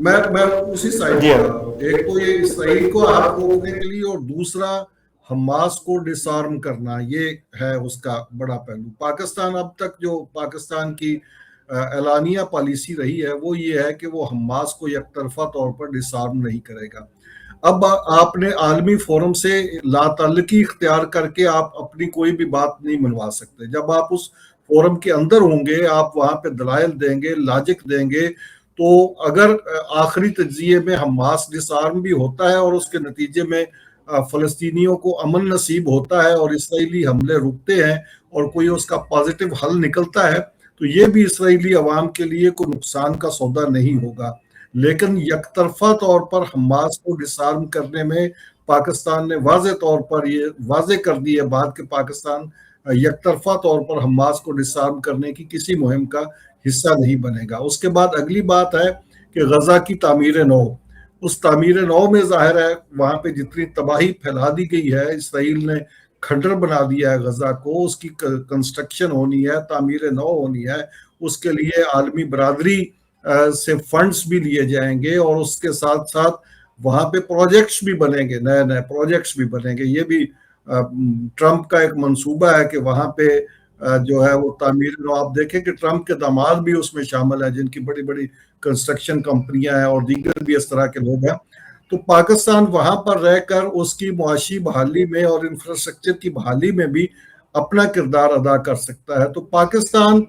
میں اسی سائڈ جی پہ آتا ہوں. ایک تو یہ اسرائیل کو آپ روکنے کے لیے، اور دوسرا حماس کو ڈس آرم کرنا، یہ ہے اس کا بڑا پہلو. پاکستان اب تک جو پاکستان کی اعلانیہ پالیسی رہی ہے وہ یہ ہے کہ وہ حماس کو یک طرفہ طور پر ڈس آرم نہیں کرے گا. اب آپ نے عالمی فورم سے لا تعلقی اختیار کر کے آپ اپنی کوئی بھی بات نہیں منوا سکتے. جب آپ اس فورم کے اندر ہوں گے، آپ وہاں پہ دلائل دیں گے، لاجک دیں گے، تو اگر آخری تجزیے میں حماس ڈس آرم بھی ہوتا ہے اور اس کے نتیجے میں فلسطینیوں کو امن نصیب ہوتا ہے اور اسرائیلی حملے رکتے ہیں اور کوئی اس کا پازیٹو حل نکلتا ہے، تو یہ بھی اسرائیلی عوام کے لیے کوئی نقصان کا سودا نہیں ہوگا. لیکن یک طرفہ طور پر حماس کو ڈس آرم کرنے میں پاکستان نے واضح طور پر یہ واضح کر دی ہے بات کہ پاکستان یک طرفہ طور پر حماس کو ڈس آرم کرنے کی کسی مہم کا حصہ نہیں بنے گا. اس کے بعد اگلی بات ہے کہ غزہ کی تعمیر نو. اس تعمیر نو میں ظاہر ہے وہاں پہ جتنی تباہی پھیلا دی گئی ہے، اسرائیل نے کھنڈر بنا دیا ہے غزہ کو، اس کی کنسٹرکشن ہونی ہے، تعمیر نو ہونی ہے. اس کے لیے عالمی برادری سے فنڈز بھی لیے جائیں گے، اور اس کے ساتھ ساتھ وہاں پہ پروجیکٹس بھی بنیں گے، نئے نئے پروجیکٹس بھی بنیں گے. یہ بھی ٹرمپ کا ایک منصوبہ ہے کہ وہاں پہ جو ہے وہ تعمیر نو. آپ دیکھیں کہ ٹرمپ کے داماد بھی اس میں شامل ہیں، جن کی بڑی بڑی کنسٹرکشن کمپنیاں ہیں اور دیگر بھی اس طرح کے لوگ ہیں. تو پاکستان وہاں پر رہ کر اس کی معاشی بحالی میں اور انفراسٹرکچر کی بحالی میں بھی اپنا کردار ادا کر سکتا ہے. تو پاکستان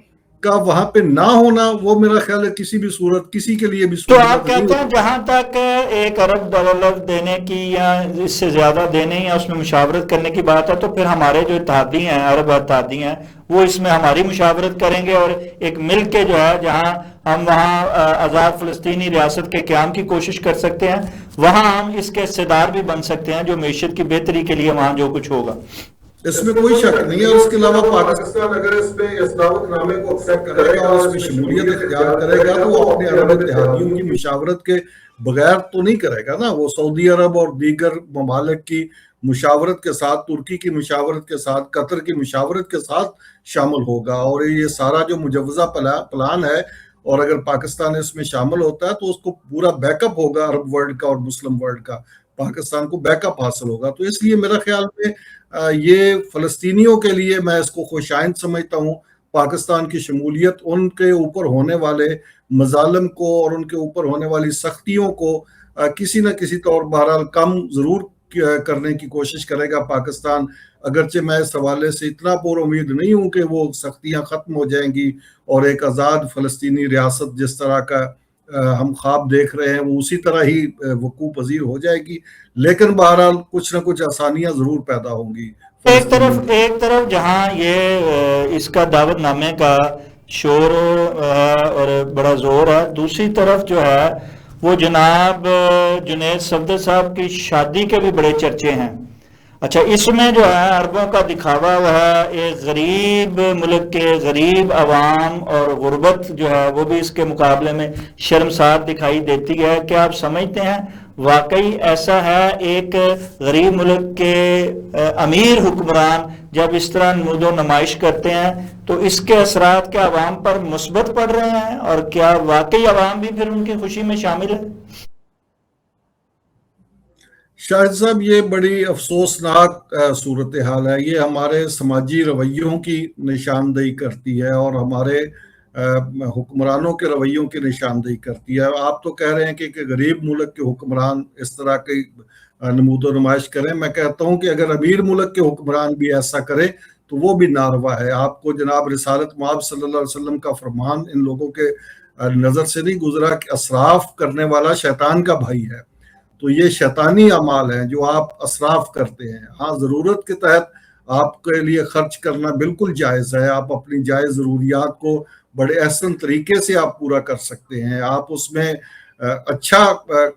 کا وہاں پہ نہ ہونا وہ میرا خیال ہے کسی بھی صورت کسی کے لیے بھی تو صورت آپ کہتے ہیں جہاں تک $1 ارب دینے کی یا اس سے زیادہ دینے یا اس میں مشاورت کرنے کی بات ہے، تو پھر ہمارے جو اتحادی ہیں، عرب اتحادی ہیں، وہ اس میں ہماری مشاورت کریں گے، اور ایک مل کے جو ہے جہاں ہم وہاں آزاد فلسطینی ریاست کے قیام کی کوشش کر سکتے ہیں، وہاں ہم اس کے حصےدار بھی بن سکتے ہیں جو معیشت کی بہتری کے لیے وہاں جو کچھ ہوگا. اس میں کوئی شک نہیں ہے. اور اس کے علاوہ پاکستان اگر اس میں اس دعوت نامے کو ایکسیپٹ کرے گا اور اس میں شمولیت اختیار کرے گا، تو وہ اپنے عرب اتحادیوں کی مشاورت کے بغیر تو نہیں کرے گا نا. وہ سعودی عرب اور دیگر ممالک کی مشاورت کے ساتھ، ترکی کی مشاورت کے ساتھ، قطر کی مشاورت کے ساتھ شامل ہوگا. اور یہ سارا جو مجوزہ پلان ہے، اور اگر پاکستان اس میں شامل ہوتا ہے تو اس کو پورا بیک اپ ہوگا عرب ورلڈ کا اور مسلم ورلڈ کا. پاکستان کو بیک اپ حاصل ہوگا. تو اس لیے میرا خیال میں یہ فلسطینیوں کے لیے میں اس کو خوش آئند سمجھتا ہوں. پاکستان کی شمولیت ان کے اوپر ہونے والے مظالم کو اور ان کے اوپر ہونے والی سختیوں کو کسی نہ کسی طور بہرحال کم ضرور کرنے کی کوشش کرے گا پاکستان. اگرچہ میں اس حوالے سے اتنا پر امید نہیں ہوں کہ وہ سختیاں ختم ہو جائیں گی اور ایک آزاد فلسطینی ریاست جس طرح کا ہم خواب دیکھ رہے ہیں وہ اسی طرح ہی وقوع پذیر ہو جائے گی. لیکن بہرحال کچھ نہ کچھ آسانیاں ضرور پیدا ہوں گی. ایک طرف جہاں یہ اس کا دعوت نامے کا شور اور بڑا زور ہے، دوسری طرف جو ہے وہ جناب جنید صفدر صاحب کی شادی کے بھی بڑے چرچے ہیں. اچھا، اس میں جو ہے عربوں کا دکھاوا ہوا ہے، ایک غریب ملک کے غریب عوام اور غربت جو ہے وہ بھی اس کے مقابلے میں شرمسار دکھائی دیتی ہے. کیا آپ سمجھتے ہیں واقعی ایسا ہے؟ ایک غریب ملک کے امیر حکمران جب اس طرح نمود و نمائش کرتے ہیں تو اس کے اثرات کیا عوام پر مثبت پڑ رہے ہیں، اور کیا واقعی عوام بھی پھر ان کی خوشی میں شامل ہے؟ شاہد صاحب، یہ بڑی افسوسناک صورتحال ہے. یہ ہمارے سماجی رویوں کی نشاندہی کرتی ہے اور ہمارے حکمرانوں کے رویوں کی نشاندہی کرتی ہے. آپ تو کہہ رہے ہیں کہ غریب ملک کے حکمران اس طرح کی نمود و نمائش کریں. میں کہتا ہوں کہ اگر امیر ملک کے حکمران بھی ایسا کرے تو وہ بھی ناروا ہے. آپ کو جناب رسالت مآب صلی اللہ علیہ وسلم کا فرمان ان لوگوں کے نظر سے نہیں گزرا کہ اسراف کرنے والا شیطان کا بھائی ہے. تو یہ شیطانی اعمال ہیں جو آپ اسراف کرتے ہیں. ہاں، ضرورت کے تحت آپ کے لیے خرچ کرنا بالکل جائز ہے. آپ اپنی جائز ضروریات کو بڑے احسن طریقے سے آپ پورا کر سکتے ہیں، آپ اس میں اچھا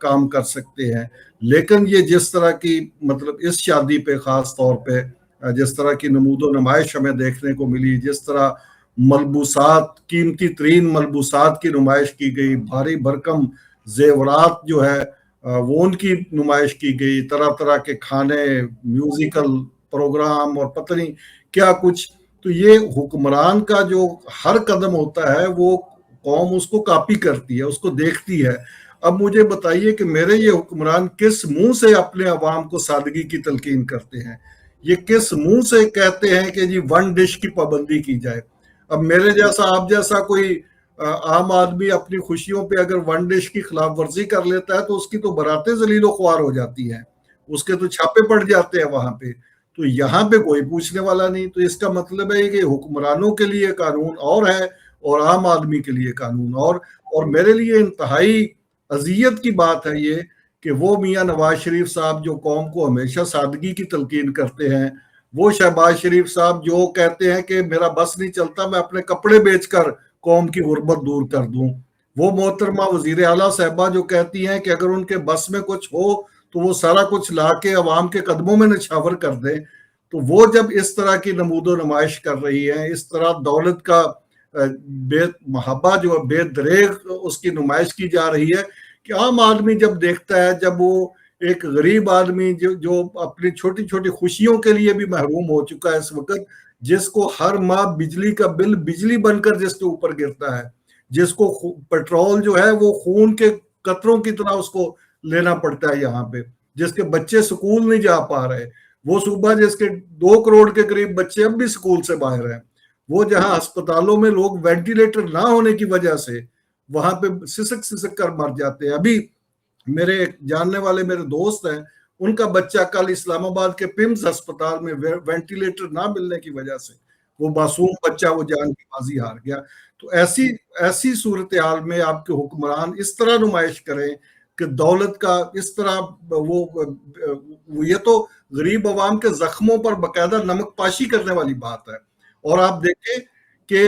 کام کر سکتے ہیں. لیکن یہ جس طرح کی مطلب اس شادی پہ خاص طور پہ جس طرح کی نمود و نمائش ہمیں دیکھنے کو ملی، جس طرح ملبوسات، قیمتی ترین ملبوسات کی نمائش کی گئی، بھاری بھرکم زیورات جو ہے وہ ان کی نمائش کی گئی، طرح طرح کے کھانے، میوزیکل پروگرام اور پتہ نہیں کیا کچھ. تو یہ حکمران کا جو ہر قدم ہوتا ہے وہ قوم اس کو کاپی کرتی ہے، اس کو دیکھتی ہے. اب مجھے بتائیے کہ میرے یہ حکمران کس منہ سے اپنے عوام کو سادگی کی تلقین کرتے ہیں؟ یہ کس منہ سے کہتے ہیں کہ جی ون ڈش کی پابندی کی جائے؟ اب میرے جیسا آپ جیسا کوئی عام آدمی اپنی خوشیوں پہ اگر ون ڈش کی خلاف ورزی کر لیتا ہے تو اس کی تو براتیں ذلیل و خوار ہو جاتی ہیں، اس کے تو چھاپے پڑ جاتے ہیں وہاں پہ. تو یہاں پہ کوئی پوچھنے والا نہیں. تو اس کا مطلب ہے کہ حکمرانوں کے لیے قانون اور ہے اور عام آدمی کے لیے قانون اور میرے لیے انتہائی اذیت کی بات ہے یہ کہ وہ میاں نواز شریف صاحب جو قوم کو ہمیشہ سادگی کی تلقین کرتے ہیں، وہ شہباز شریف صاحب جو کہتے ہیں کہ میرا بس نہیں چلتا، میں اپنے کپڑے بیچ کر قوم کی غربت دور کر دوں، وہ محترمہ وزیر اعلیٰ صاحبہ جو کہتی ہیں کہ اگر ان کے بس میں کچھ ہو تو وہ سارا کچھ لا کے عوام کے قدموں میں نچھاور کر دیں، تو وہ جب اس طرح کی نمود و نمائش کر رہی ہیں، اس طرح دولت کا بے محبہ جو بے دریغ اس کی نمائش کی جا رہی ہے کہ عام آدمی جب دیکھتا ہے، جب وہ ایک غریب آدمی جو اپنی چھوٹی چھوٹی خوشیوں کے لیے بھی محروم ہو چکا ہے اس وقت، جس کو ہر ماہ بجلی کا بل بجلی بن کر جس کے اوپر گرتا ہے، جس کو پیٹرول جو ہے وہ خون کے قطروں کی طرح اس کو لینا پڑتا ہے یہاں پہ، جس کے بچے سکول نہیں جا پا رہے، وہ صوبہ جس کے 2 کروڑ کے قریب بچے اب بھی سکول سے باہر ہیں، وہ جہاں ہسپتالوں میں لوگ وینٹیلیٹر نہ ہونے کی وجہ سے وہاں پہ سسک کر مر جاتے ہیں. ابھی میرے جاننے والے میرے دوست ہیں، ان کا بچہ کل اسلام آباد کے پمز ہسپتال میں وینٹیلیٹر نہ ملنے کی وجہ سے وہ معصوم بچہ وہ جان کی بازی ہار گیا. تو ایسی صورتحال میں آپ کے حکمران اس طرح نمائش کریں کہ دولت کا اس طرح وہ یہ تو غریب عوام کے زخموں پر باقاعدہ نمک پاشی کرنے والی بات ہے. اور آپ دیکھیں کہ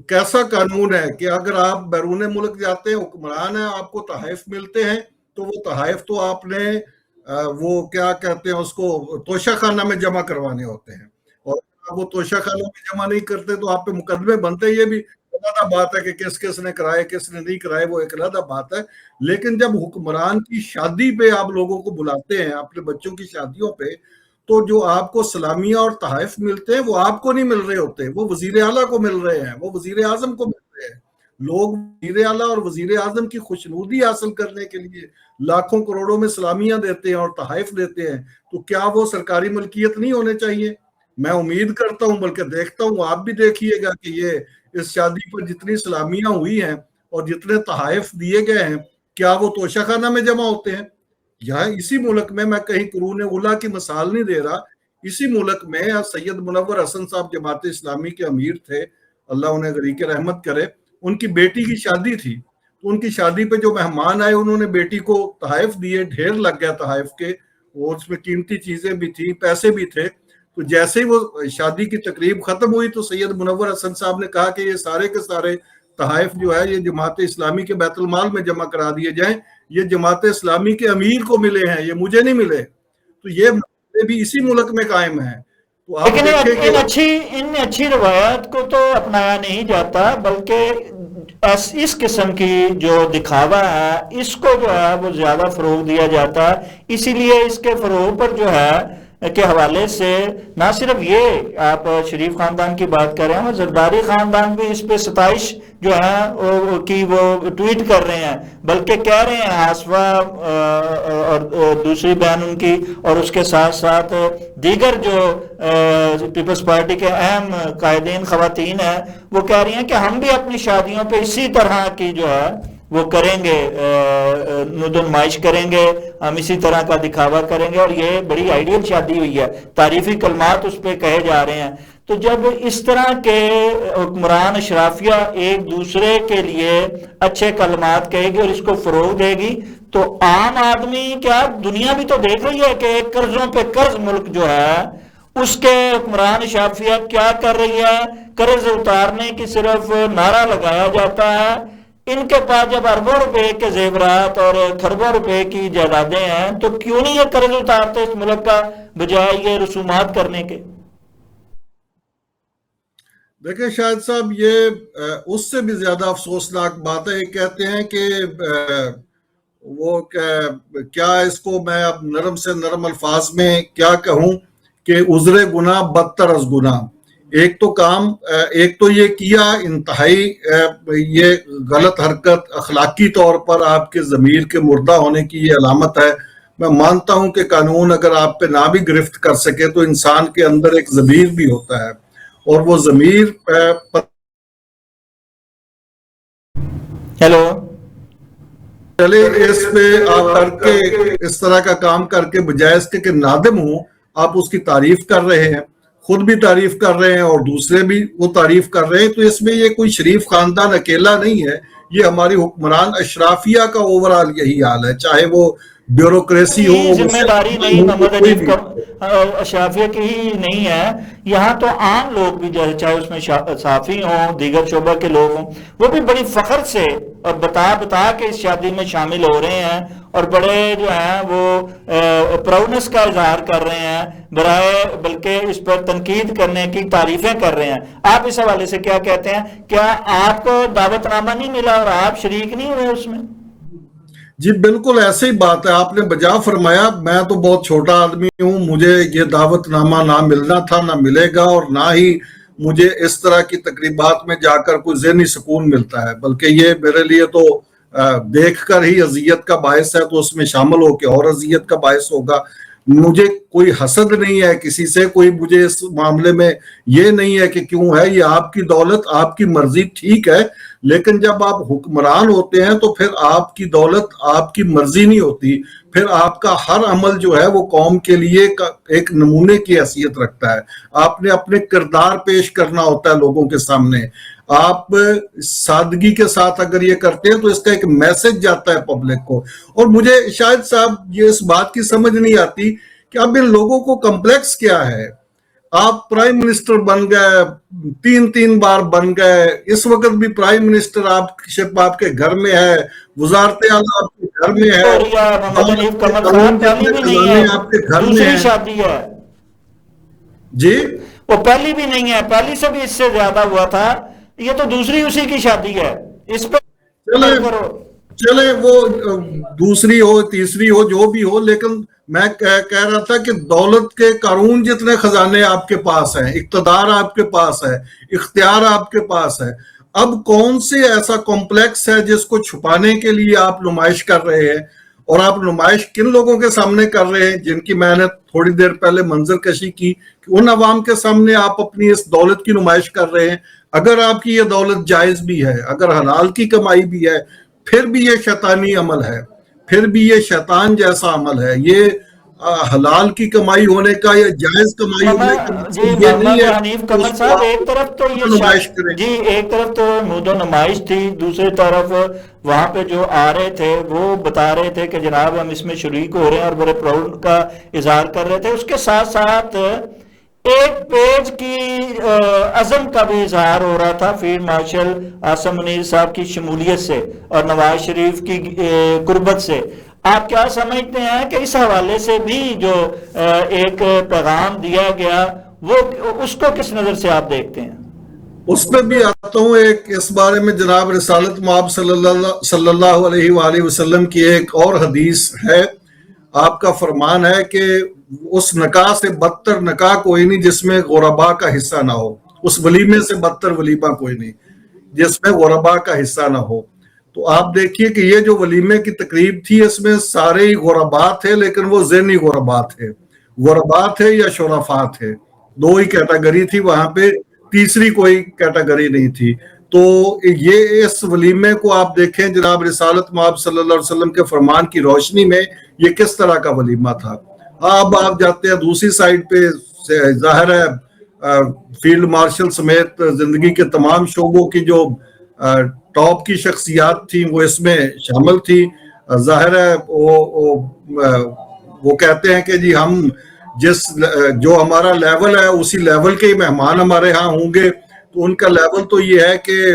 کیسا قانون ہے کہ اگر آپ بیرون ملک جاتے ہیں، حکمران ہیں، آپ کو تحائف ملتے ہیں تو وہ تحائف تو آپ نے وہ کیا کہتے ہیں اس کو توشہ خانہ میں جمع کروانے ہوتے ہیں، اور آپ وہ توشہ خانہ میں جمع نہیں کرتے تو آپ پہ مقدمے بنتے. یہ بھی علیحدہ بات ہے کہ کس نے کرائے کس نے نہیں کرائے، وہ ایک علیحدہ بات ہے. لیکن جب حکمران کی شادی پہ آپ لوگوں کو بلاتے ہیں، اپنے بچوں کی شادیوں پہ، تو جو آپ کو سلامیہ اور تحائف ملتے ہیں وہ آپ کو نہیں مل رہے ہوتے، وہ وزیر اعلیٰ کو مل رہے ہیں، وہ وزیر اعظم کو مل رہے ہیں. لوگ وزیر اعلیٰ اور وزیر اعظم کی خوشنودی حاصل کرنے کے لیے لاکھوں کروڑوں میں سلامیہ دیتے ہیں اور تحائف دیتے ہیں. تو کیا وہ سرکاری ملکیت نہیں ہونے چاہیے؟ میں امید کرتا ہوں، بلکہ دیکھتا ہوں، آپ بھی دیکھیے گا کہ یہ اس شادی پر جتنی سلامیاں ہوئی ہیں اور جتنے تحائف دیے گئے ہیں، کیا وہ توشہ خانہ میں جمع ہوتے ہیں؟ یہاں اسی ملک میں کہیں قرون اولیٰ کی مثال نہیں دے رہا، اسی ملک میں سید منور حسن صاحب جماعت اسلامی کے امیر تھے، اللہ انہیں غریق رحمت کرے. ان کی بیٹی کی شادی تھی، تو ان کی شادی پہ جو مہمان آئے انہوں نے بیٹی کو تحائف دیے، ڈھیر لگ گیا تحائف کے، اور اس میں قیمتی چیزیں بھی تھیں، پیسے بھی تھے. تو جیسے ہی وہ شادی کی تقریب ختم ہوئی تو سید منور حسن صاحب نے کہا کہ یہ سارے کے سارے تحائف جو ہے یہ جماعت اسلامی کے بیت المال میں جمع کرا دیے جائیں، یہ جماعت اسلامی کے امیر کو ملے ہیں، یہ مجھے نہیں ملے. تو یہ مسئلے بھی اسی ملک میں قائم ہیں. تو آپ لیکن دیکھیں کہ ان اچھی روایات کو تو اپنایا نہیں جاتا، بلکہ اس قسم کی جو دکھاوا ہے اس کو جو ہے وہ زیادہ فروغ دیا جاتا ہے. اسی لیے اس کے فروغ پر جو ہے کے حوالے سے نہ صرف یہ آپ شریف خاندان کی بات کر رہے ہیں، زرداری خاندان بھی اس پہ ستائش جو ہے کہ وہ ٹویٹ کر رہے ہیں، بلکہ کہہ رہے ہیں آصفہ اور دوسری بہن ان کی اور اس کے ساتھ ساتھ دیگر جو پیپلز پارٹی کے اہم قائدین خواتین ہیں، وہ کہہ رہی ہیں کہ ہم بھی اپنی شادیوں پہ اسی طرح کی جو ہے وہ کریں گے، ند و نمائش کریں گے، ہم اسی طرح کا دکھاوا کریں گے، اور یہ بڑی آئیڈیل شادی ہوئی ہے، تعریفی کلمات اس پہ کہے جا رہے ہیں. تو جب اس طرح کے حکمران اشرافیہ ایک دوسرے کے لیے اچھے کلمات کہے گی اور اس کو فروغ دے گی، تو عام آدمی کیا دنیا بھی تو دیکھ رہی ہے کہ ایک قرضوں پہ قرض ملک جو ہے اس کے حکمران اشرافیہ کیا کر رہی ہے. قرض اتارنے کی صرف نعرہ لگایا جاتا ہے. ان کے پاس جب اربوں روپے کے زیورات اور کھربوں روپے کی جائیدادیں ہیں تو کیوں نہیں یہ قرض اتارتے اس ملک کا بجائے یہ رسومات کرنے کے؟ دیکھیں شاہد صاحب، یہ اس سے بھی زیادہ افسوسناک بات ہے. یہ کہتے ہیں کہ وہ کیا اس کو میں اب نرم سے نرم الفاظ میں کیا کہوں کہ عذر گناہ بدتر از گناہ. ایک تو یہ کیا انتہائی یہ غلط حرکت اخلاقی طور پر آپ کے ضمیر کے مردہ ہونے کی یہ علامت ہے. میں مانتا ہوں کہ قانون اگر آپ پہ نہ بھی گرفت کر سکے تو انسان کے اندر ایک ضمیر بھی ہوتا ہے, اور وہ ضمیر ہیلو چلے اس پہ آپ کر کے اس طرح کا کام کر کے بجائے اس کے کہ نادم ہوں آپ اس کی تعریف کر رہے ہیں, خود بھی تعریف کر رہے ہیں اور دوسرے بھی وہ تعریف کر رہے ہیں, تو اس میں یہ کوئی شریف خاندان اکیلا نہیں ہے, یہ ہماری حکمران اشرافیہ کا اوورال یہی حال ہے, چاہے وہ بیوروکریسی ہو, ذمہ داری نہیں محمد حنیف اشرافیہ کی ہی نہیں ہے, یہاں تو عام لوگ بھی چاہے اس میں صحافی ہوں, دیگر شعبہ کے لوگ ہوں, وہ بھی بڑی فخر سے اور بتا کے اس شادی میں شامل ہو رہے ہیں, اور بڑے جو ہیں وہ پراؤڈنس کا اظہار کر رہے ہیں, بلکہ اس پر تنقید کرنے کی تعریفیں کر رہے ہیں. آپ اس حوالے سے کیا کہتے ہیں؟ کیا آپ کو دعوت نامہ نہیں ملا اور آپ شریک نہیں ہوئے اس میں؟ جی بالکل ایسے ہی بات ہے, آپ نے بجا فرمایا. میں تو بہت چھوٹا آدمی ہوں, مجھے یہ دعوت نامہ نہ ملنا تھا, نہ ملے گا, اور نہ ہی مجھے اس طرح کی تقریبات میں جا کر کوئی ذہنی سکون ملتا ہے, بلکہ یہ میرے لیے تو دیکھ کر ہی اذیت کا باعث ہے, تو اس میں شامل ہو کے اور اذیت کا باعث ہوگا. مجھے کوئی حسد نہیں ہے کسی سے, کوئی مجھے اس معاملے میں یہ نہیں ہے کہ کیوں ہے, یہ آپ کی دولت, آپ کی مرضی, ٹھیک ہے, لیکن جب آپ حکمران ہوتے ہیں تو پھر آپ کی دولت آپ کی مرضی نہیں ہوتی, پھر آپ کا ہر عمل جو ہے وہ قوم کے لیے ایک نمونے کی حیثیت رکھتا ہے. آپ نے اپنے کردار پیش کرنا ہوتا ہے لوگوں کے سامنے, آپ سادگی کے ساتھ اگر یہ کرتے ہیں تو اس کا ایک میسج جاتا ہے پبلک کو. اور مجھے شاید صاحب یہ اس بات کی سمجھ نہیں آتی کہ اب ان لوگوں کو کمپلیکس کیا ہے. آپ پرائم منسٹر بن گئے, 3 بار بن گئے, اس وقت بھی پرائم منسٹر آپ کے گھر میں ہے, وزارت اعلیٰ آپ کے گھر میں ہے, آپ کے گھر میں ہے. شادی ہے جی وہ پہلی بھی نہیں ہے, پہلی سے بھی اس سے زیادہ ہوا تھا, یہ تو دوسری اسی کی شادی ہے. اس پہ چلے وہ دوسری ہو تیسری ہو جو بھی ہو, لیکن میں کہہ رہا تھا کہ دولت کے قارون جتنے خزانے آپ کے پاس ہیں, اقتدار آپ کے پاس ہے, اختیار آپ کے پاس ہے, اب کون سے ایسا کمپلیکس ہے جس کو چھپانے کے لیے آپ نمائش کر رہے ہیں؟ اور آپ نمائش کن لوگوں کے سامنے کر رہے ہیں جن کی میں نے تھوڑی دیر پہلے منظر کشی کی, کہ ان عوام کے سامنے آپ اپنی اس دولت کی نمائش کر رہے ہیں. اگر آپ کی یہ دولت جائز بھی ہے, اگر حلال کی کمائی بھی ہے, پھر بھی یہ شیطانی عمل ہے, پھر بھی یہ شیطان جیسا عمل ہے. یہ حلال کی کمائی ہونے کا یا جائز کمائی ہونے کا یہ نہیں ہے. حنیف کمل صاحب, ایک طرف تو یہ نمائش کریں, جی ایک طرف تو مود و نمائش تھی, دوسری طرف وہاں پہ جو آ رہے تھے وہ بتا رہے تھے کہ جناب ہم اس میں شریک ہو رہے ہیں اور بڑے پراؤڈ کا اظہار کر رہے تھے. اس کے ساتھ ساتھ ایک پیج کی عزم کا بھی اظہار ہو رہا تھا فیلڈ مارشل عاصم منیر صاحب کی شمولیت سے اور نواز شریف کی قربت سے. آپ کیا سمجھتے ہیں کہ اس حوالے سے بھی جو ایک پیغام دیا گیا وہ اس کو کس نظر سے آپ دیکھتے ہیں؟ اس پہ بھی آتا ہوں. ایک اس بارے میں جناب رسالت مآب صلی اللہ علیہ وآلہ وسلم کی ایک اور حدیث ہے. آپ کا فرمان ہے کہ اس نکاح سے بدتر نکاح کوئی نہیں جس میں غربا کا حصہ نہ ہو, اس ولیمے سے بدتر ولیمہ کوئی نہیں جس میں غربا کا حصہ نہ ہو. تو آپ دیکھیے کہ یہ جو ولیمے کی تقریب تھی اس میں سارے ہی غربا تھے, لیکن وہ ذہنی غربا تھے, غربا تھے یا شرفا تھے, 2 ہی کیٹیگری تھی وہاں پہ, تیسری کوئی کیٹیگری نہیں تھی. تو یہ اس ولیمے کو آپ دیکھیں جناب رسالت مآب صلی اللہ علیہ وسلم کے فرمان کی روشنی میں یہ کس طرح کا ولیمہ تھا. اب آپ جاتے ہیں دوسری سائڈ پہ, ظاہر ہے فیلڈ مارشل سمیت زندگی کے تمام شعبوں کی جو ٹاپ کی شخصیات تھیں وہ اس میں شامل تھی. ظاہر ہے وہ کہتے ہیں کہ جی ہم جو ہمارا لیول ہے اسی لیول کے ہی مہمان ہمارے ہاں ہوں گے. تو ان کا لیول تو یہ ہے کہ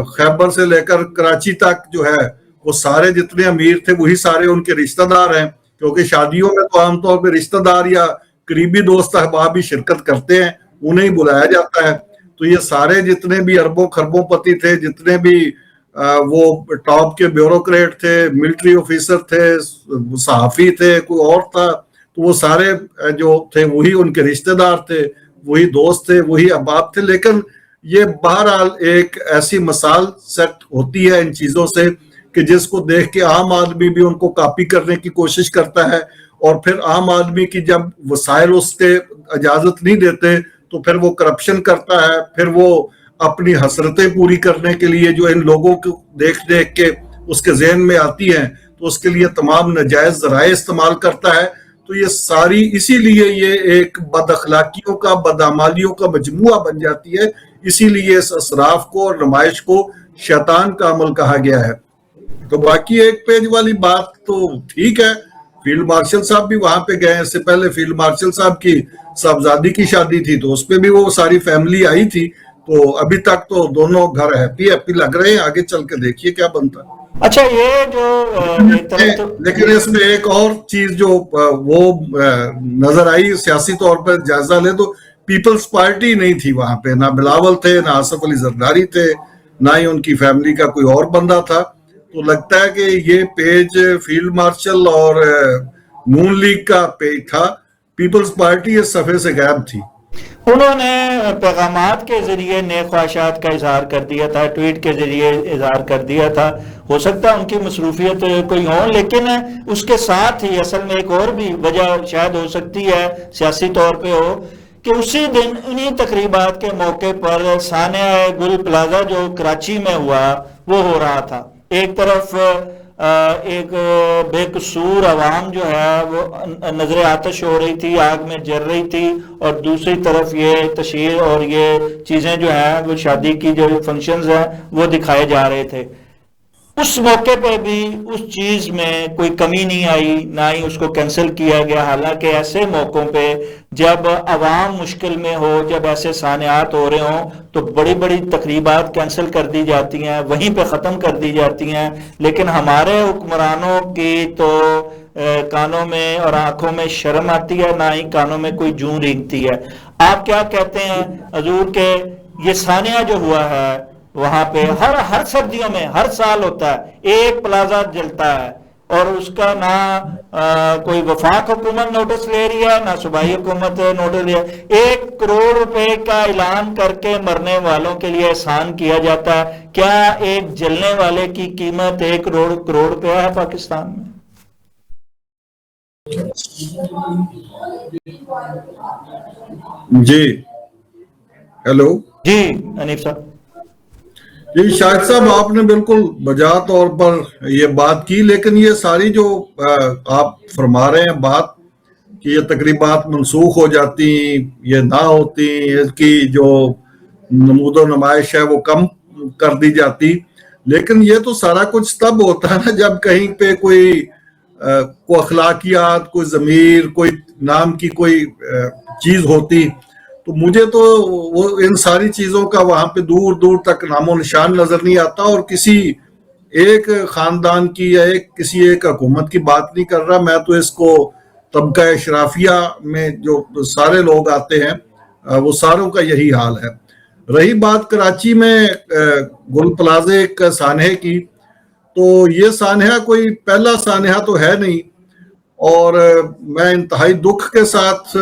خیبر سے لے کر کراچی تک جو ہے وہ سارے جتنے امیر تھے وہی سارے ان کے رشتہ دار ہیں, کیونکہ شادیوں میں تو عام طور پہ رشتہ دار یا قریبی دوست احباب ہی شرکت کرتے ہیں, انہیں بلایا جاتا ہے. تو یہ سارے جتنے بھی اربوں خربوں پتی تھے, جتنے بھی وہ ٹاپ کے بیوروکریٹ تھے, ملٹری آفیسر تھے, صحافی تھے, کوئی اور تھا, تو وہ سارے جو تھے وہی ان کے رشتہ دار تھے. وہی دوست تھے, وہی احباب تھے, لیکن یہ بہرحال ایک ایسی مثال سیٹ ہوتی ہے ان چیزوں سے کہ جس کو دیکھ کے عام آدمی بھی ان کو کاپی کرنے کی کوشش کرتا ہے, اور پھر عام آدمی کی جب وسائل اس کے اجازت نہیں دیتے تو پھر وہ کرپشن کرتا ہے, پھر وہ اپنی حسرتیں پوری کرنے کے لیے جو ان لوگوں کو دیکھ دیکھ کے اس کے ذہن میں آتی ہیں تو اس کے لیے تمام ناجائز ذرائع استعمال کرتا ہے. تو یہ ساری اسی لیے یہ ایک بد اخلاقیوں کا, بدعمالیوں کا مجموعہ بن جاتی ہے. اسی لیے اس اسراف کو اور نمائش کو شیطان کا عمل کہا گیا ہے. تو باقی ایک پیج والی بات تو ٹھیک ہے, فیلڈ مارشل صاحب بھی وہاں پہ گئے. اس سے پہلے فیلڈ مارشل صاحب کی صاحبزادی کی شادی تھی تو اس پہ بھی وہ ساری فیملی آئی تھی. تو ابھی تک تو دونوں گھر ہیپی لگ رہے ہیں, آگے چل کے دیکھیے کیا بنتا ہے. اچھا یہ جو لیکن اس میں ایک اور چیز جو وہ نظر آئی سیاسی طور پر جائزہ لے تو پیپلز پارٹی نہیں تھی وہاں پہ, نہ بلاول تھے, نہ آصف علی زرداری تھے, نہ ہی ان کی فیملی کا کوئی اور بندہ تھا. تو لگتا ہے کہ یہ پیج فیلڈ مارشل اور نون لیگ کا پیج تھا, پیپلز پارٹی اس صفحے سے غائب تھی. انہوں نے پیغامات کے ذریعے نیک خواہشات کا اظہار کر دیا تھا, ٹویٹ کے ذریعے اظہار کر دیا تھا. ہو سکتا ہے ان کی مصروفیت کوئی ہو, لیکن اس کے ساتھ ہی اصل میں ایک اور بھی وجہ شاید ہو سکتی ہے سیاسی طور پہ ہو کہ اسی دن انہی تقریبات کے موقع پر سانحہ گل پلازا جو کراچی میں ہوا وہ ہو رہا تھا. ایک طرف ایک بے قصور عوام جو ہے وہ نظر آتش ہو رہی تھی, آگ میں جل رہی تھی, اور دوسری طرف یہ تشہیر اور یہ چیزیں جو ہیں وہ شادی کی جو فنکشنز ہیں وہ دکھائے جا رہے تھے. اس موقع پہ بھی اس چیز میں کوئی کمی نہیں آئی, نہ ہی اس کو کینسل کیا گیا. حالانکہ ایسے موقعوں پہ جب عوام مشکل میں ہو, جب ایسے سانحات ہو رہے ہوں تو بڑی بڑی تقریبات کینسل کر دی جاتی ہیں, وہیں پہ ختم کر دی جاتی ہیں. لیکن ہمارے حکمرانوں کی تو کانوں میں اور آنکھوں میں شرم آتی ہے, نہ ہی کانوں میں کوئی جوں رینگتی ہے. آپ کیا کہتے ہیں حضور کہ یہ سانحہ جو ہوا ہے وہاں پہ ہر سردیوں میں ہر سال ہوتا ہے, ایک پلازا جلتا ہے اور اس کا نہ کوئی وفاق حکومت نوٹس لے رہی ہے, نہ صوبائی حکومت نوٹس لے رہی ہے. 1 کروڑ روپے کا اعلان کر کے مرنے والوں کے لیے احسان کیا جاتا ہے. کیا ایک جلنے والے کی قیمت 1 کروڑ روپے ہے پاکستان میں؟ جی ہیلو. جی حنیف صاحب. جی شاہد صاحب آپ نے بالکل بجا طور پر یہ بات کی, لیکن یہ ساری جو آپ فرما رہے ہیں بات کہ یہ تقریبات منسوخ ہو جاتی, یہ نہ ہوتی, اس کی جو نمود و نمائش ہے وہ کم کر دی جاتی, لیکن یہ تو سارا کچھ تب ہوتا ہے نا جب کہیں پہ کوئی اخلاقیات, کوئی ضمیر, کوئی نام کی کوئی چیز ہوتی. تو مجھے تو وہ ان ساری چیزوں کا وہاں پہ دور دور تک نام و نشان نظر نہیں آتا, اور کسی ایک خاندان کی یا کسی ایک حکومت کی بات نہیں کر رہا. میں تو اس کو طبقہ اشرافیہ میں جو سارے لوگ آتے ہیں وہ ساروں کا یہی حال ہے. رہی بات کراچی میں گل پلازے کا سانحے کی, تو یہ سانحہ کوئی پہلا سانحہ تو ہے نہیں, اور میں انتہائی دکھ کے ساتھ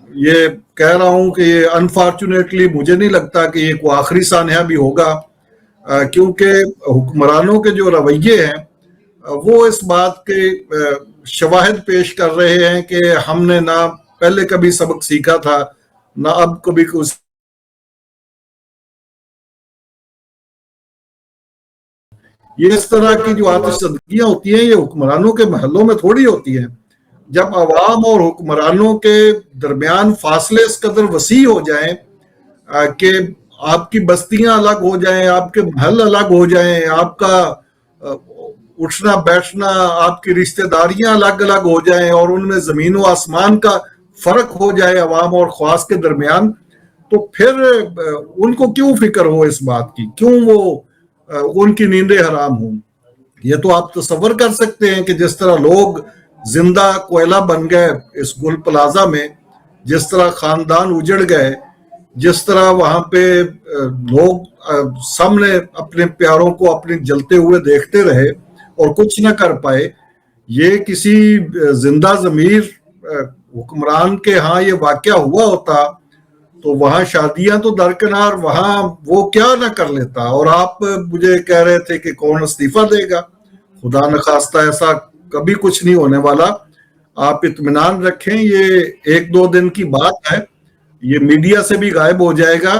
یہ کہہ رہا ہوں کہ یہ انفارچونیٹلی مجھے نہیں لگتا کہ یہ کوئی آخری سانحہ بھی ہوگا, کیونکہ حکمرانوں کے جو رویے ہیں وہ اس بات کے شواہد پیش کر رہے ہیں کہ ہم نے نہ پہلے کبھی سبق سیکھا تھا, نہ اب کبھی کچھ. یہ اس طرح کی جو آتش زدگیاں ہوتی ہیں یہ حکمرانوں کے محلوں میں تھوڑی ہوتی ہیں. جب عوام اور حکمرانوں کے درمیان فاصلے اس قدر وسیع ہو جائیں کہ آپ کی بستیاں الگ ہو جائیں, آپ کے محل الگ ہو جائیں, آپ کا اٹھنا بیٹھنا, آپ کی رشتہ داریاں الگ الگ ہو جائیں, اور ان میں زمین و آسمان کا فرق ہو جائے عوام اور خواص کے درمیان, تو پھر ان کو کیوں فکر ہو اس بات کی, کیوں وہ ان کی نیندیں حرام ہوں. یہ تو آپ تصور کر سکتے ہیں کہ جس طرح لوگ زندہ کوئلہ بن گئے اس گل پلازا میں, جس طرح خاندان اجڑ گئے, جس طرح وہاں پہ لوگ سامنے اپنے پیاروں کو اپنے جلتے ہوئے دیکھتے رہے اور کچھ نہ کر پائے. یہ کسی زندہ ضمیر حکمران کے ہاں یہ واقعہ ہوا ہوتا تو وہاں شادیاں تو درکنار، وہاں وہ کیا نہ کر لیتا. اور آپ مجھے کہہ رہے تھے کہ کون استعفیٰ دے گا. خدا نخواستہ ایسا کبھی کچھ نہیں ہونے والا. آپ اطمینان رکھیں، یہ 1-2 دن کی بات ہے، یہ میڈیا سے بھی غائب ہو جائے گا.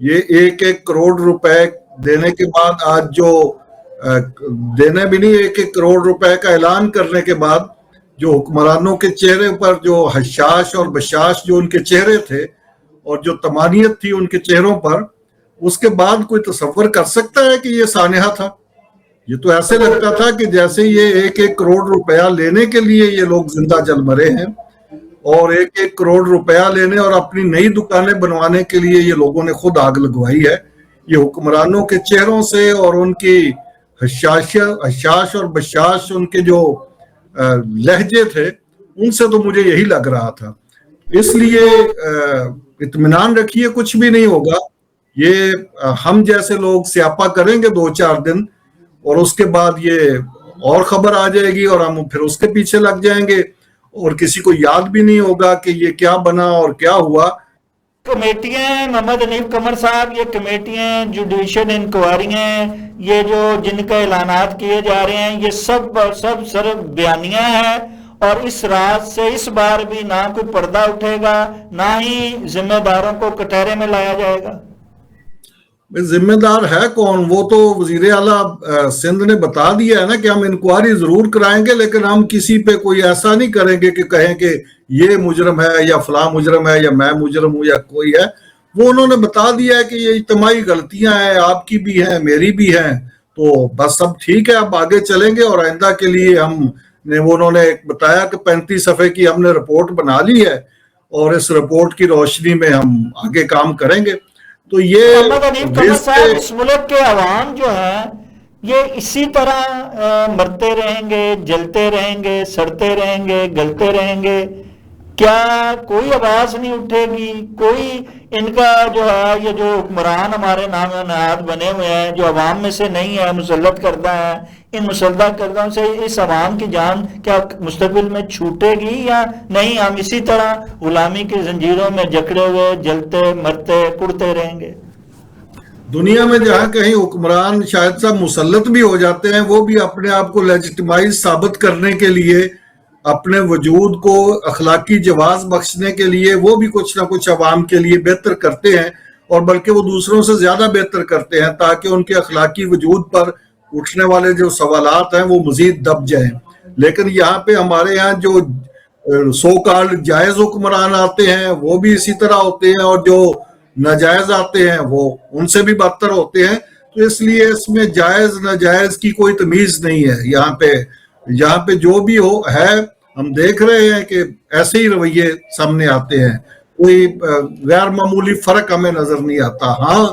یہ 1-1 کروڑ روپے دینے کے بعد، آج جو دینے بھی نہیں، 1-1 کروڑ روپے کا اعلان کرنے کے بعد جو حکمرانوں کے چہرے پر جو حشاش اور بشاش جو ان کے چہرے تھے اور جو طمانیت تھی ان کے چہروں پر، اس کے بعد کوئی تصور کر سکتا ہے کہ یہ سانحہ تھا؟ یہ تو ایسے لگتا تھا کہ جیسے یہ 1-1 کروڑ روپیہ لینے کے لیے یہ لوگ زندہ جل مرے ہیں، اور 1-1 کروڑ روپیہ لینے اور اپنی نئی دکانیں بنوانے کے لیے یہ لوگوں نے خود آگ لگوائی ہے. یہ حکمرانوں کے چہروں سے اور ان کی حشاش اور بشاش ان کے جو لہجے تھے، ان سے تو مجھے یہی لگ رہا تھا. اس لیے اطمینان رکھیے، کچھ بھی نہیں ہوگا. یہ ہم جیسے لوگ سیاپا کریں گے 2-4 دن، اور اس کے بعد یہ اور خبر آ جائے گی اور ہم پھر اس کے پیچھے لگ جائیں گے، اور کسی کو یاد بھی نہیں ہوگا کہ یہ کیا بنا اور کیا ہوا. کمیٹیاں محمد حنیف قمر صاحب، یہ کمیٹیاں، جوڈیشل انکوائریاں، یہ جو جن کا اعلانات کیے جا رہے ہیں، یہ سب صرف بیانیاں ہیں، اور اس رات سے اس بار بھی نہ کوئی پردہ اٹھے گا، نہ ہی ذمہ داروں کو کٹہرے میں لایا جائے گا. ذمہ دار ہے کون؟ وہ تو وزیر اعلیٰ سندھ نے بتا دیا ہے نا کہ ہم انکوائری ضرور کرائیں گے، لیکن ہم کسی پہ کوئی ایسا نہیں کریں گے کہ کہیں کہ یہ مجرم ہے یا فلاں مجرم ہے یا میں مجرم ہوں یا کوئی ہے. وہ انہوں نے بتا دیا ہے کہ یہ اجتماعی غلطیاں ہیں، آپ کی بھی ہیں، میری بھی ہیں، تو بس اب ٹھیک ہے، اب آگے چلیں گے. اور آئندہ کے لیے انہوں نے بتایا کہ 35 صفحے کی ہم نے رپورٹ بنا لی ہے، اور اس رپورٹ کی روشنی میں ہم آگے کام کریں گے. تو یہ محمد حنیف قمر صاحب، اس ملک کے عوام جو ہیں یہ اسی طرح مرتے رہیں گے، جلتے رہیں گے، سڑتے رہیں گے، گلتے رہیں گے؟ کیا کوئی آواز نہیں اٹھے گی؟ کوئی ان کا جو ہے، یہ جو حکمران ہمارے نام نہاد بنے ہوئے ہیں، جو عوام میں سے نہیں ہے، مسلط کردہ ہیں، ان مسلط کردوں سے اس عوام کی جان کیا مستقبل میں چھوٹے گی یا نہیں؟ ہم اسی طرح غلامی کی زنجیروں میں جکڑے ہوئے جلتے مرتے کڑتے رہیں گے؟ دنیا میں جہاں کہیں حکمران شاید صاحب مسلط بھی ہو جاتے ہیں، وہ بھی اپنے آپ کو لیجٹمائز ثابت کرنے کے لیے، اپنے وجود کو اخلاقی جواز بخشنے کے لیے، وہ بھی کچھ نہ کچھ عوام کے لیے بہتر کرتے ہیں، اور بلکہ وہ دوسروں سے زیادہ بہتر کرتے ہیں، تاکہ ان کے اخلاقی وجود پر اٹھنے والے جو سوالات ہیں وہ مزید دب جائیں. لیکن یہاں پہ ہمارے یہاں جو سو کالڈ جائز حکمران آتے ہیں وہ بھی اسی طرح ہوتے ہیں، اور جو ناجائز آتے ہیں وہ ان سے بھی بدتر ہوتے ہیں. تو اس لیے اس میں جائز ناجائز کی کوئی تمیز نہیں ہے. یہاں پہ جو بھی ہے، ہم دیکھ رہے ہیں کہ ایسے ہی رویے سامنے آتے ہیں، کوئی غیر معمولی فرق ہمیں نظر نہیں آتا. ہاں،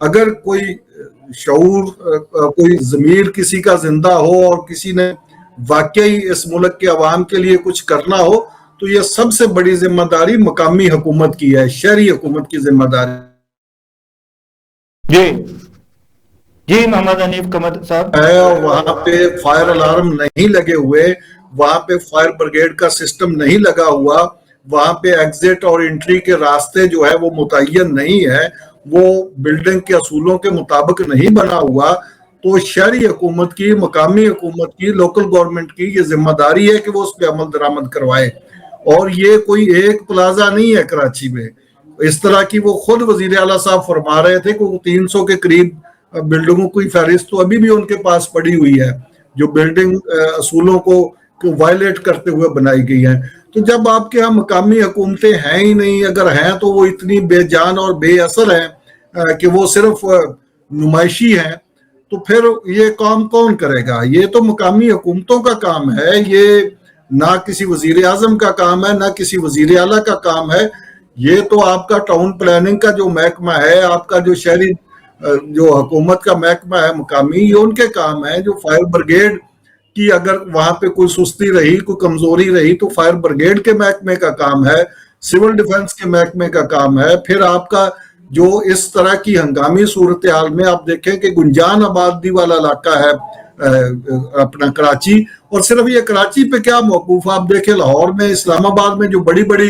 اگر کوئی شعور، کوئی ضمیر کسی کا زندہ ہو اور کسی نے واقعی اس ملک کے عوام کے لیے کچھ کرنا ہو، تو یہ سب سے بڑی ذمہ داری مقامی حکومت کی ہے، شہری حکومت کی ذمہ داری جی محمد حنیف قمر صاحب ہے. اور وہاں پہ فائر الارم نہیں لگے ہوئے، وہاں پہ فائر بریگیڈ کا سسٹم نہیں لگا ہوا، وہاں پہ ایگزٹ اور انٹری کے راستے جو ہے وہ متعین نہیں ہے، وہ بلڈنگ کے اصولوں کے مطابق نہیں بنا ہوا. تو شہری حکومت کی، مقامی حکومت کی، لوکل گورنمنٹ کی یہ ذمہ داری ہے کہ وہ اس پہ عمل درآمد کروائے. اور یہ کوئی ایک پلازا نہیں ہے کراچی میں اس طرح کی. وہ خود وزیر اعلیٰ صاحب فرما رہے تھے کہ 300 کے قریب بلڈنگوں کی فہرست تو ابھی بھی ان کے پاس پڑی ہوئی ہے، جو بلڈنگ اصولوں کو وائلیٹ کرتے ہوئے بنائی گئی ہیں. تو جب آپ کے ہاں مقامی حکومتیں ہیں ہی نہیں، اگر ہیں تو وہ اتنی بے جان اور بے اثر ہیں کہ وہ صرف نمائشی ہیں، تو پھر یہ کام کون کرے گا؟ یہ تو مقامی حکومتوں کا کام ہے، یہ نہ کسی وزیر اعظم کا کام ہے، نہ کسی وزیر اعلیٰ کا کام ہے. یہ تو آپ کا ٹاؤن پلاننگ کا جو محکمہ ہے، آپ کا جو شہری جو حکومت کا محکمہ ہے مقامی، یہ ان کے کام ہے. جو فائر بریگیڈ کی اگر وہاں پہ کوئی سستی رہی، کوئی کمزوری رہی، تو فائر بریگیڈ کے محکمے کا کام ہے، سول ڈیفنس کے محکمے کا کام ہے. پھر آپ کا جو اس طرح کی ہنگامی صورتحال میں آپ دیکھیں کہ گنجان آبادی والا علاقہ ہے اپنا کراچی، اور صرف یہ کراچی پہ کیا موقوف، آپ دیکھیں لاہور میں، اسلام آباد میں جو بڑی بڑی